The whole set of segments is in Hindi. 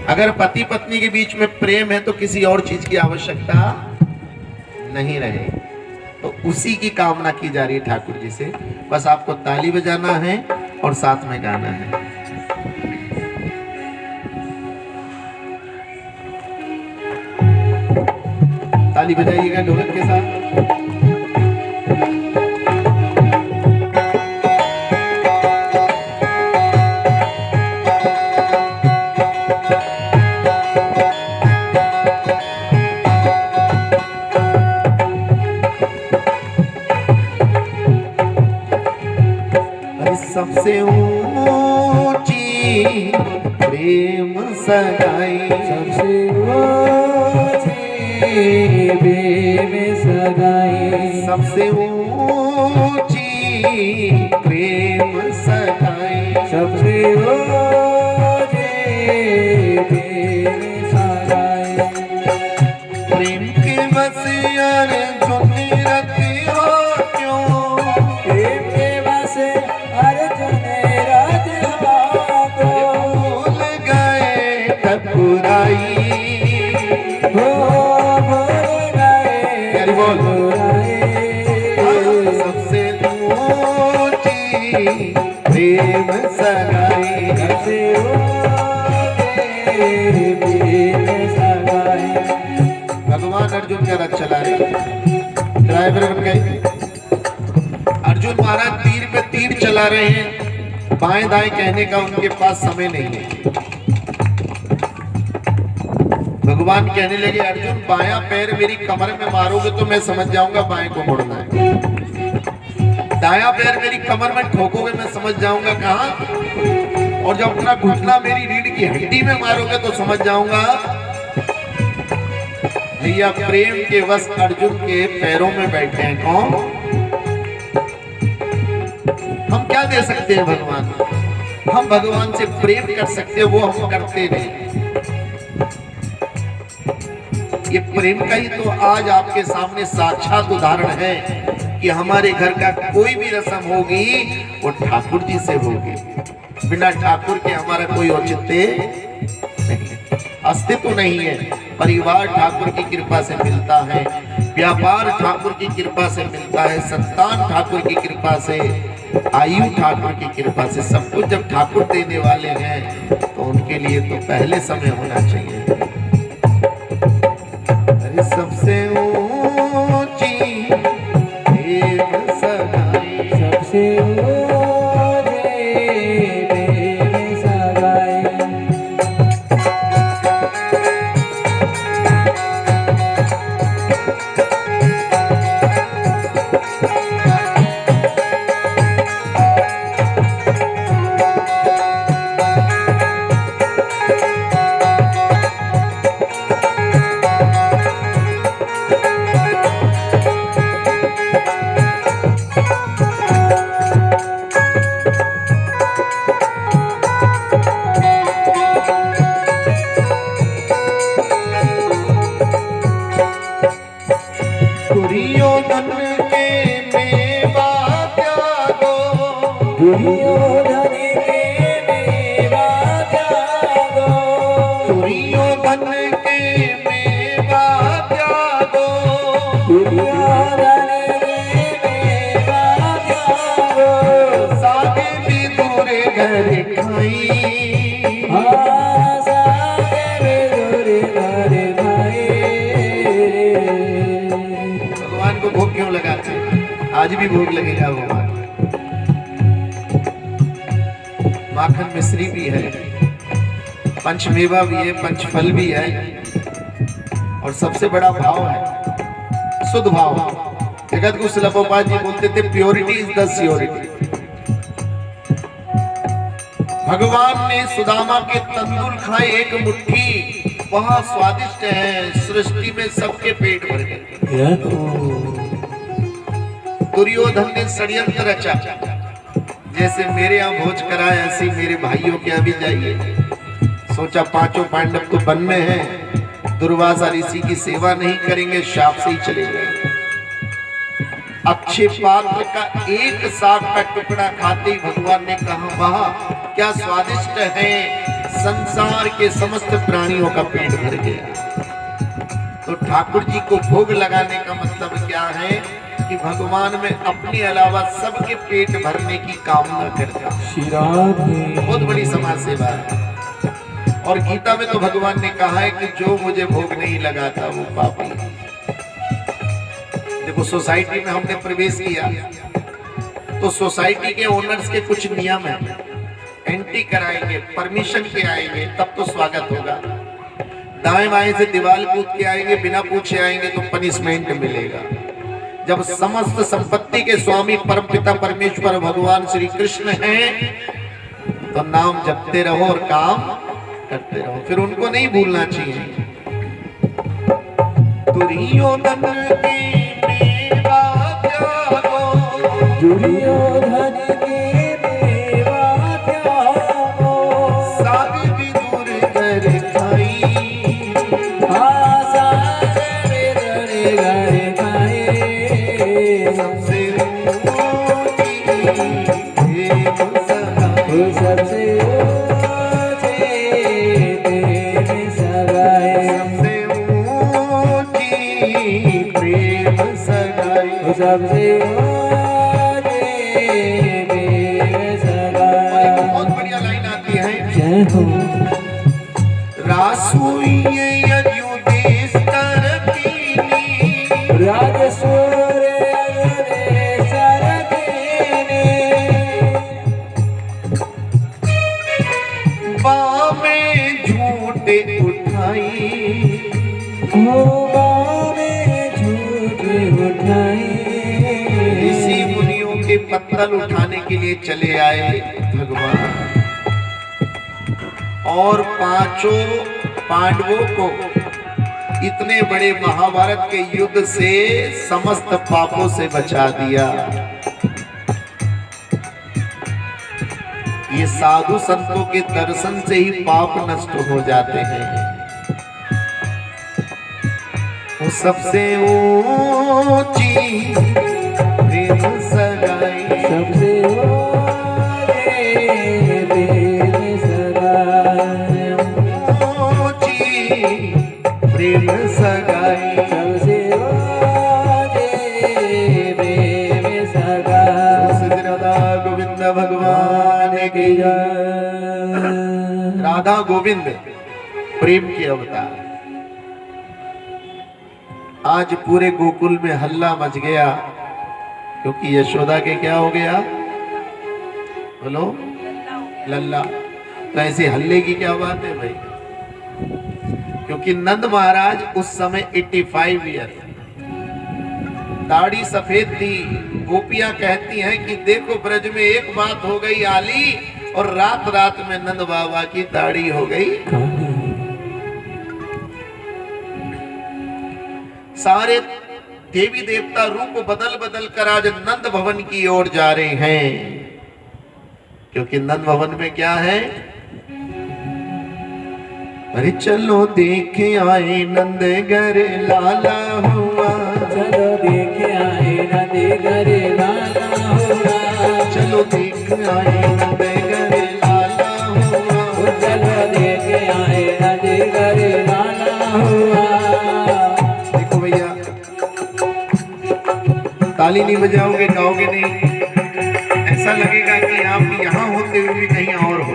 अगर पति पत्नी के बीच में प्रेम है तो किसी और चीज की आवश्यकता नहीं रहे, तो उसी की कामना की जा रही है ठाकुर जी से। बस आपको ताली बजाना है और साथ में गाना है। ताली बजाइएगा ढोलक के साथ। सबसे ऊंची प्रेम सगाई, सबसे ऊंची प्रेम सगाई, सबसे ऊंची प्रेम सगाई, सबसे ऊंची प्रेम सगाई। प्रेम के बस यार जुनरत हो क्यों, प्रेम के बस अर्जुन रथ हो, भूल गए ठकुराई, भूल गए ठकुराई। सबसे ऊंची प्रेम सगाई, सबसे ऊंची प्रेम सगाई। भगवान अर्जुन का रथ चला रहे, ड्राइवर बन गए। अर्जुन महाराज तीर पे तीर चला रहे हैं, बाएं दाएं कहने का उनके पास समय नहीं है। भगवान कहने लगे, अर्जुन बायां पैर मेरी कमर में मारोगे तो मैं समझ जाऊंगा बाएं को मुड़ना है, दायां पैर मेरी कमर में ठोकोगे मैं समझ जाऊंगा कहां, और जब अपना घुटना मेरी रीढ़ की हड्डी में मारोगे तो समझ जाऊंगा। भैया प्रेम के वश अर्जुन के पैरों में बैठे हैं कौन? हम क्या दे सकते हैं भगवान? हम भगवान से प्रेम कर सकते हैं, वो हम करते नहीं। ये प्रेम का ही तो आज आपके सामने साक्षात उदाहरण है कि हमारे घर का कोई भी रस्म होगी वो ठाकुर जी से होगी। बिना ठाकुर के हमारा कोई औचित्य नहीं, अस्तित्व नहीं है। परिवार ठाकुर की कृपा से मिलता है, व्यापार ठाकुर की कृपा से मिलता है, संतान ठाकुर की कृपा से, आयु ठाकुर की कृपा से। सब कुछ जब ठाकुर देने वाले हैं तो उनके लिए तो पहले समय होना चाहिए। अरे सबसे ऊंची प्रेम सगाई, सबसे ऊंची प्रेम सगाई। दुर्योधन के मेवा त्यागो, दुर्योधन के मेवा त्यागो, दुर्योधन के मेवा त्यागो, दुर्योधन के मेवा त्यागो। सागे भी दूरे घर खाई, सागे भी दूरे घर खाई। भगवान को भोग क्यों लगाते हैं? आज भी भोग लगेगा भगवान। माखन मिश्री भी है, पंचमेवा भी है, पंचफल भी है, और सबसे बड़ा भाव है शुद्ध भाव। जगत गुरु शिला प्रभुपाद जी बोलते थे प्योरिटी इज द सियोरिटी। भगवान ने सुदामा के तंदूर खाए एक मुट्ठी, वहां स्वादिष्ट है, सृष्टि में सबके पेट भर गए। दुर्योधन ने षड्यंत्र रचा, जैसे मेरे यहाँ भोज कराए ऐसे मेरे भाइयों के यहाँ भी जाइए। सोचा पांचों पांडव तो वन में हैं, दुर्वासा ऋषि की सेवा नहीं करेंगे, शाप से ही चले जाएंगे। अक्षय पात्र का एक साग का टुकड़ा खाते ही भगवान ने कहा वाह क्या स्वादिष्ट है, संसार के समस्त प्राणियों का पेट भर गया। तो ठाकुर जी को भोग लगाने का मतलब क्या है कि भगवान में अपने अलावा सबके पेट भरने की कामना करता है। बहुत बड़ी समाज सेवा है। और गीता में तो भगवान ने कहा है कि जो मुझे भोग नहीं लगाता वो पापी है। देखो सोसाइटी में हमने प्रवेश किया तो सोसाइटी के ओनर्स के कुछ नियम है, एंट्री कराएंगे, परमिशन के आएंगे तब तो स्वागत होगा। दाएं बाएं से दीवार कूद के आएंगे, बिना पूछे आएंगे तो पनिशमेंट मिलेगा। जब समस्त संपत्ति के स्वामी परमपिता परमेश्वर भगवान श्री कृष्ण हैं तो नाम जपते रहो और काम करते रहो, फिर उनको नहीं भूलना चाहिए। दुर्योधन की मेवा त्यागो, दुर्योधन की मेवा त्यागो, साग विदुर घर खाई, साग विदुर घर खाई, सबसे ऊंची प्रेम सगाई, सबसे सबसे बहुत बढ़िया लाइन आती है, जय हो रासुइये युदेश करतीनी, राजसूर युदेश करतीनी, बामे झूठे उठाई, ऋषि मुनियों के पत्तल उठाने के लिए चले आए भगवान, और पांचों पांडवों को इतने बड़े महाभारत के युद्ध से समस्त पापों से बचा दिया। ये साधु संतों के दर्शन से ही पाप नष्ट हो जाते हैं। वो सबसे ऊंची प्रेम सगाई, सबसे प्रेम सगाई, ऊंची प्रेम सगाई, सबसे प्रेम सगाई। राधा गोविंद भगवान की जय। राधा गोविंद प्रेम के अवतार। आज पूरे गोकुल में हल्ला मच गया क्योंकि यशोदा के क्या हो गया, बोलो लल्ला। तो ऐसे हल्ले की क्या बात है भाई, क्योंकि नंद महाराज उस समय 85 ईयर, दाढ़ी सफेद थी। गोपियां कहती हैं कि देखो ब्रज में एक बात हो गई आली, और रात रात में नंद बाबा की दाढ़ी हो गई। सारे देवी देवता रूप बदल बदल कर आज नंद भवन की ओर जा रहे हैं, क्योंकि नंद भवन में क्या है, अरे चलो देखे आए नंद घर लाला हुआ, चलो देखे आए नंद घर लाला हुआ, चलो देख आए नंद घर लाला हुआ, चलो देखे आए नंद घर लाला हुआ। देखो भैया, ताली नहीं बजाओगे, गाओगे नहीं, ऐसा लगेगा कि आप यहाँ होते हुए भी कहीं और हो।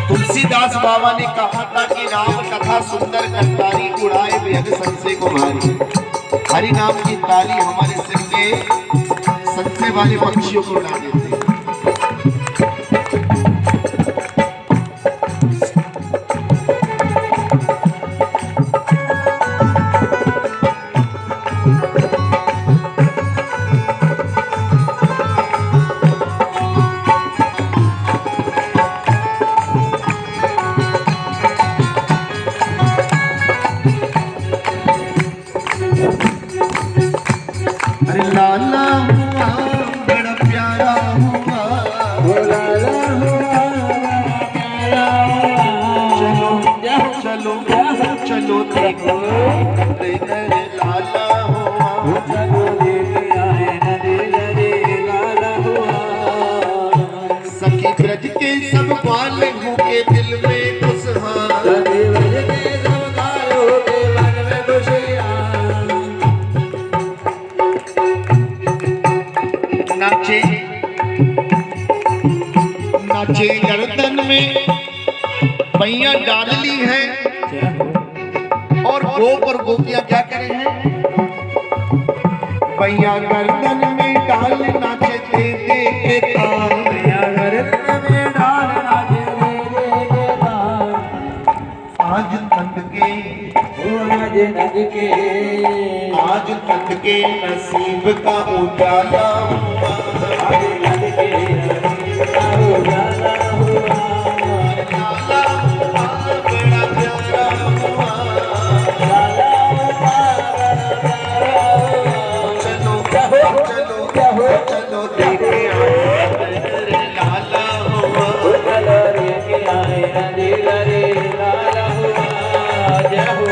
तुलसीदास बाबा ने कहा था कि राम कथा सुंदर कटारी उड़ाए बेहद संशय को भारी। हरि नाम की ताली हमारे सिर के संशय वाले पक्षियों को उड़ा देते हैं। अरे लाला हुआ बड़ा प्यारा हुआ, चलो देखो नंद लाला हुआ। चलो लेके आए नंद लाला हुआ। सखी ब्रज के सब ग्वाल हूँ के दिल में खुशहाल। ब्रज के सब ग्वालों के मन में खुशियाँ। नाचे नाचे गर्दन में पैया डाल ली है और गोप और गोपियां क्या करे हैं? पैया गर्दन में डाल नाचे दे दे के ताल। पैया गर्दन में डाल नाचे दे दे के ताल। आज नंद के आज नंद के आज नंद के नसीब का उजाला हुआ। आज नंद के नसीब का उजाला हुआ। लाला हुआ बड़ा प्यारा हुआ। लाला हुआ बड़ा प्यारा हुआ। चलो चलो चलो देखे आए लाला हुआ। चलो लेके आए नंद लाला हुआ। जय हो।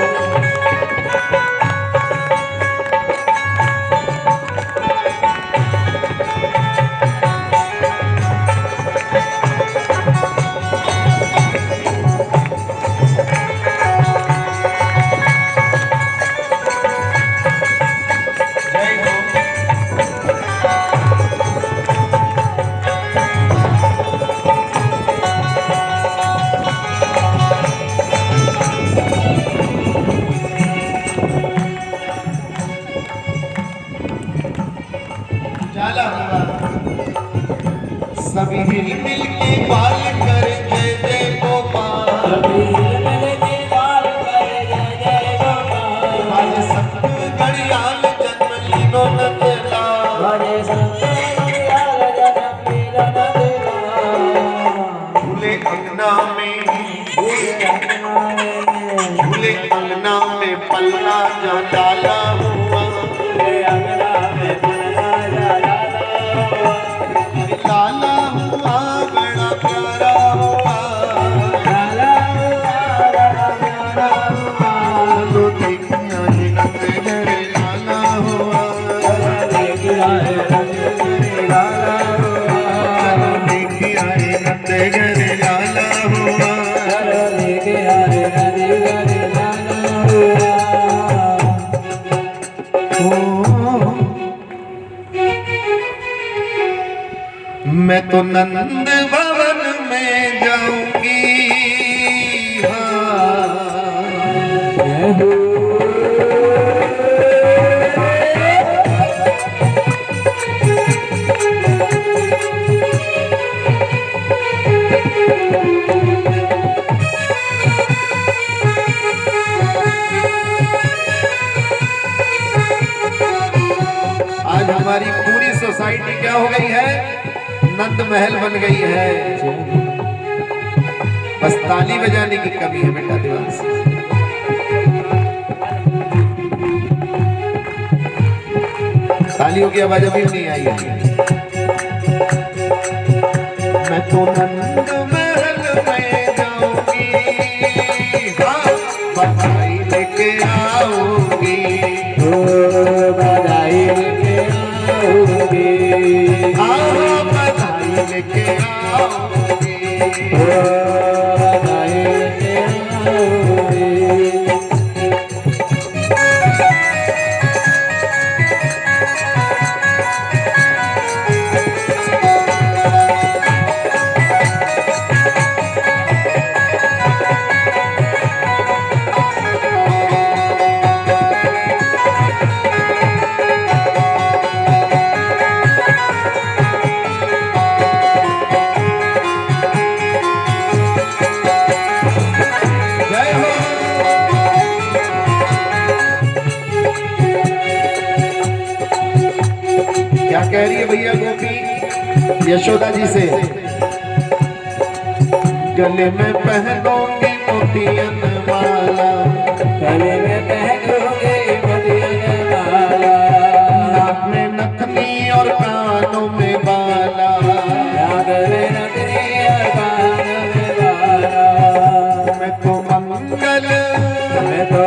जाला हुआ। सभी मिल के बाल कर जय जय गोपाल। आज संत घड़ियाल जन्म लीनो नंदलाल। भूले अंगना में भूले अंगना में पलना जा डाला हुआ। लाला हुआ बड़ा प्यारा हुआ। चलो देखिए नंद घर लाला हुआ। चलो देखिए नंद घर लाला हुआ। मैं तो नंद भवन में जाऊंगी। आज हमारी पूरी सोसाइटी क्या हो गई है? नंद महल बन गई है। बस ताली बजाने की कमी है बेटा देवांश। तालियों की आवाज अभी नहीं आई है। मैं तो नंद महल में जाऊंगी। हाँ, बधाई लेके आऊंगी। बधाई लेके आओगे। बधाई लेके आओगे। बधाई लेके आओगे। क्या कह रही है भैया गोपी यशोदा जी से? गले में पहनोगी मोतियन माला। गले में पहनोगे मोतियन माला। नाक में नथनी और कानों में बाला। नाक में नथनी और कानों में बाला। मैं तो मंगल मैं तो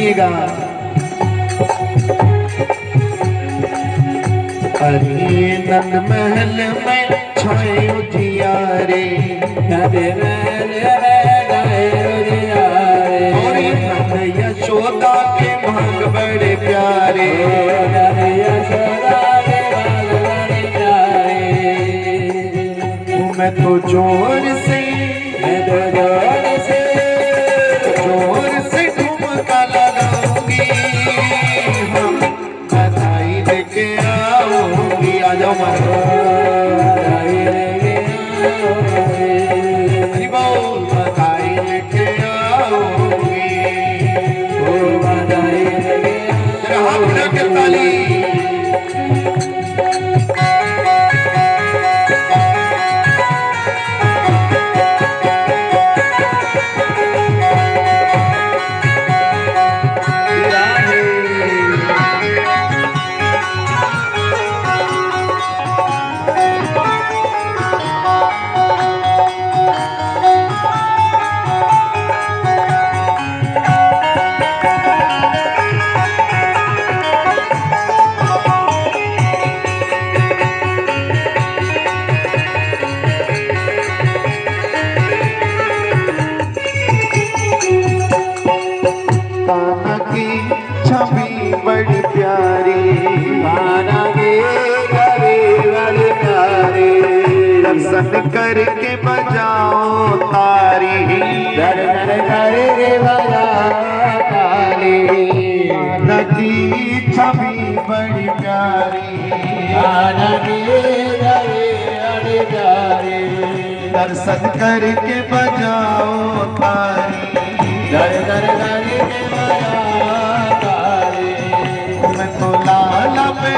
सुनिएगा। अरे नंद महल में छाए उजियारे, नंद महल में गए उजियारे, और नंद यशोदा के भाग बड़े प्यारे, नंद यशोदा के भाग बड़े प्यारे। मैं तो जोर से ठुमका लगाऊंगी, हम बधाई लेके आओगी। आ जाओ बधाई लेके बोल, बधाई लेके आओगी, बधाई लेके हाथ मिला के ताली। कान्हा की छवि बड़ी प्यारी, कान्हा की छवि बड़ी प्यारी, दर्शन करके बजाओ तारी, दर्शन करके बजाओ तारी। कान्हा की छवि बड़ी प्यारी, कान्हा की छवि बड़ी प्यारी, दर्शन करके बजाओ तारी, दर्शन करके बजाओ तारी। मैं तो लाला पे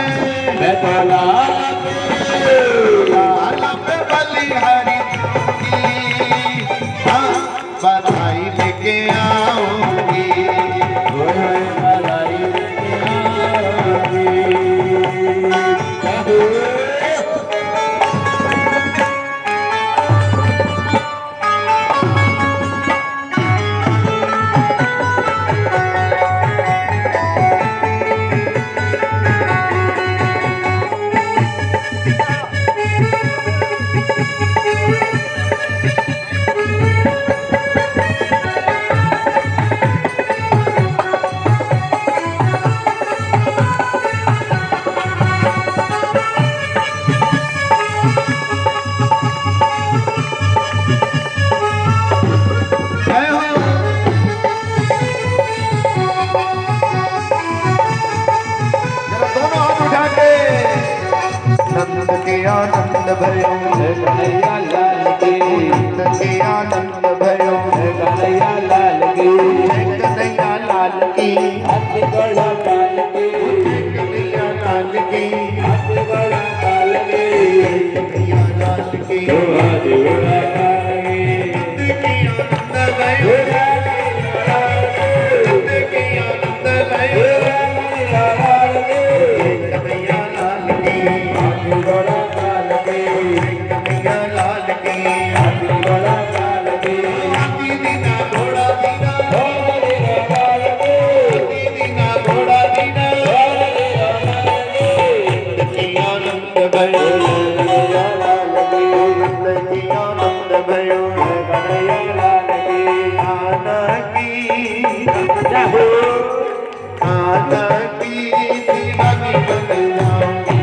बलिहारी की, हाँ, बधाई लेके आऊंगी, बधाई लेके आओगी। जय हो। जरा दोनों हाथ उठा के नंद के आनंद भयो, कन्हैया लाल की, नंद के आनंद भयो, कन्हैया लाल की, कन्हैया लाल की, अति बड़ा काल की, कन्हैया लाल की, अति बड़ा काल की, कन्हैया लाल की, अति बड़ा काल की। नंद के आनंद भयो, नंद के आनंद भयो, कन्हैया लाल की, कन्हैया लाल की, हाथी दीना घोड़ा दीना, हाथी दीना घोड़ा दीना, नंद के आनंद भयो, नंद के आनंद भयो, कान्हा की दीवानी बन जाऊंगी,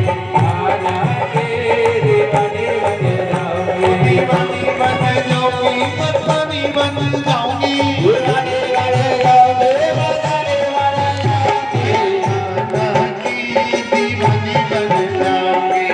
दीवानी बन जाऊंगी, मस्तानी बन जाऊंगी, कान्हा की दीवानी बन जाऊंगी।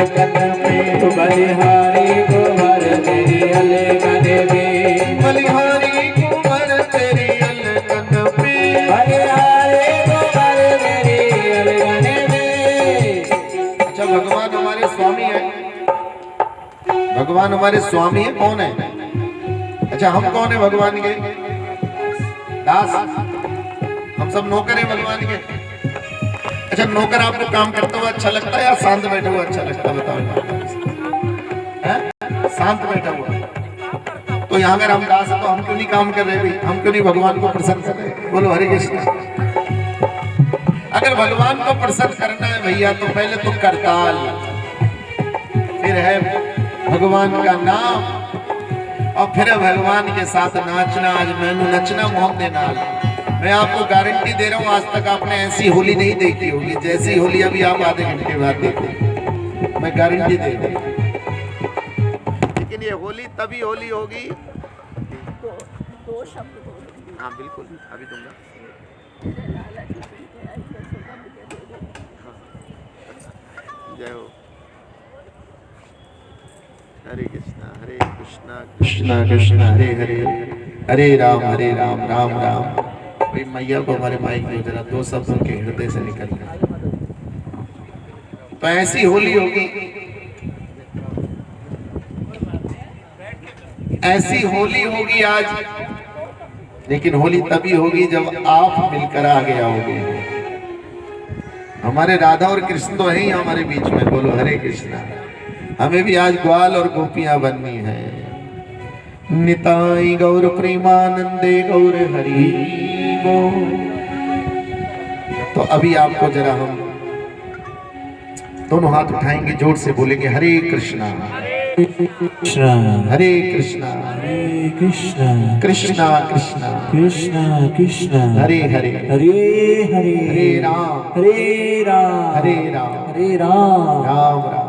अलकन में बलिहारी कुंवर तेरी अलकन में बलिहारी कुंवर तेरी अलकन में बलिहारी कुंवर तेरी अलकन में। अच्छा भगवान हमारे स्वामी है, भगवान हमारे स्वामी है, कौन है? अच्छा हम कौन है भगवान के? दास, हम सब नौकर हैं भगवान के। अच्छा नौकर आपको काम करते हुए अच्छा लगता है या शांत बैठे हुए अच्छा लगता है? बताओ। शांत बैठा हुआ। तो यहाँ अगर हम दास है तो हम क्यों नहीं काम कर रहे भाई? हम क्यों नहीं भगवान को प्रसन्न कर रहे? बोलो हरे कृष्ण। अगर भगवान को प्रसन्न करना है भैया तो पहले तो करताल, फिर है भगवान का नाम, और फिर भगवान के साथ नाचना। आज मैंने नचना मोहन दे नाल। मैं आपको गारंटी दे रहा हूँ आज तक आपने ऐसी होली नहीं देखी होगी जैसी होली अभी आप आधे घंटे बाद देखो, मैं गारंटी दे रहा हूँ। लेकिन ये होली तभी होली होगी। दो शब्द हाँ बिल्कुल अभी दूंगा। जय हो। हरे कृष्णा कृष्णा कृष्णा हरे हरे, हरे राम राम राम। भाई मैया को हमारे माइक में जरा दो शब्द उनके हृदय से निकल रहे। तो ऐसी होली होगी, ऐसी होली होगी आज। लेकिन होली तभी होगी जब आप मिलकर आगे आओगे। हमारे राधा और कृष्ण तो है ही हमारे बीच में। बोलो हरे कृष्णा। हमें भी आज ग्वाल और गोपियां बननी है। निताई गौर प्रेमानंदे गौर हरि गो। तो अभी आपको जरा हम दोनों हाथ उठाएंगे, जोर से बोलेंगे हरे कृष्णा कृष्णा हरे कृष्णा हरे कृष्णा कृष्णा कृष्णा कृष्णा कृष्णा हरे हरे हरे हरे हरे राम हरे राम हरे राम हरे राम राम राम